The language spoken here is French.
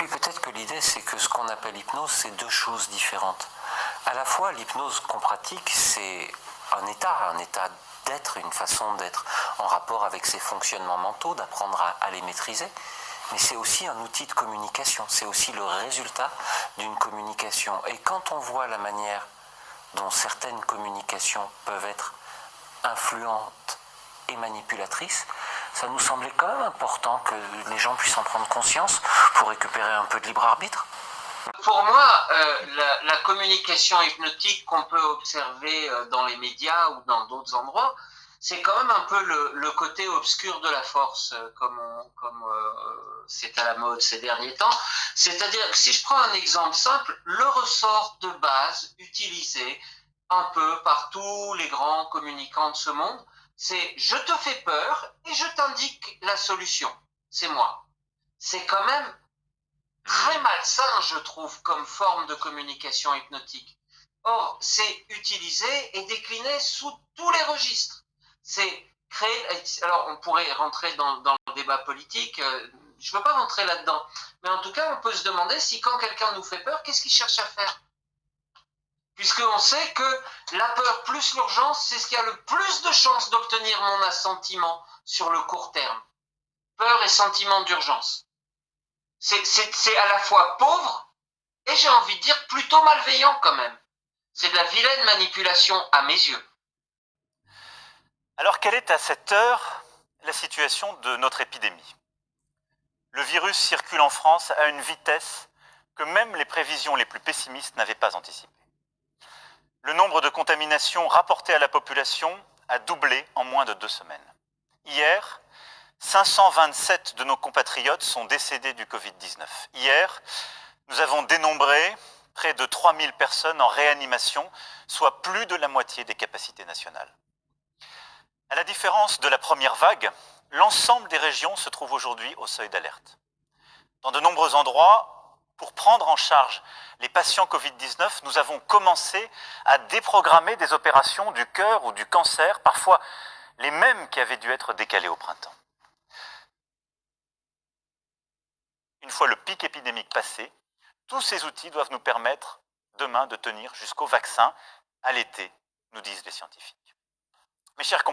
puis peut-être que l'idée, c'est que ce qu'on appelle hypnose, c'est deux choses différentes. À la fois, l'hypnose qu'on pratique, c'est un état d'être, une façon d'être en rapport avec ses fonctionnements mentaux, d'apprendre à les maîtriser. Mais c'est aussi un outil de communication, c'est aussi le résultat d'une communication. Et quand on voit la manière dont certaines communications peuvent être influentes et manipulatrices, ça nous semblait quand même important que les gens puissent en prendre conscience pour récupérer un peu de libre arbitre. Pour moi, la communication hypnotique qu'on peut observer dans les médias ou dans d'autres endroits, c'est quand même un peu le côté obscur de la force, comme c'est à la mode ces derniers temps. C'est-à-dire que si je prends un exemple simple, le ressort de base utilisé un peu par tous les grands communicants de ce monde, c'est je te fais peur et je t'indique la solution. C'est moi. C'est quand même très malsain, je trouve, comme forme de communication hypnotique. Or, c'est utilisé et décliné sous tous les registres. C'est créer. Alors, on pourrait rentrer dans le débat politique. Je ne veux pas rentrer là-dedans. Mais en tout cas, on peut se demander si quand quelqu'un nous fait peur, qu'est-ce qu'il cherche à faire? Puisqu'on sait que la peur plus l'urgence, c'est ce qui a le plus de chances d'obtenir mon assentiment sur le court terme. Peur et sentiment d'urgence. C'est à la fois pauvre et j'ai envie de dire plutôt malveillant quand même. C'est de la vilaine manipulation à mes yeux. Alors quelle est à cette heure la situation de notre épidémie? Le virus circule en France à une vitesse que même les prévisions les plus pessimistes n'avaient pas anticipée. Le nombre de contaminations rapportées à la population a doublé en moins de 2 semaines. Hier, 527 de nos compatriotes sont décédés du Covid-19. Hier, nous avons dénombré près de 3000 personnes en réanimation, soit plus de la moitié des capacités nationales. À la différence de la première vague, l'ensemble des régions se trouve aujourd'hui au seuil d'alerte. Dans de nombreux endroits, pour prendre en charge les patients Covid-19, nous avons commencé à déprogrammer des opérations du cœur ou du cancer, parfois les mêmes qui avaient dû être décalées au printemps. Une fois le pic épidémique passé, tous ces outils doivent nous permettre demain de tenir jusqu'au vaccin à l'été, nous disent les scientifiques. Mes chers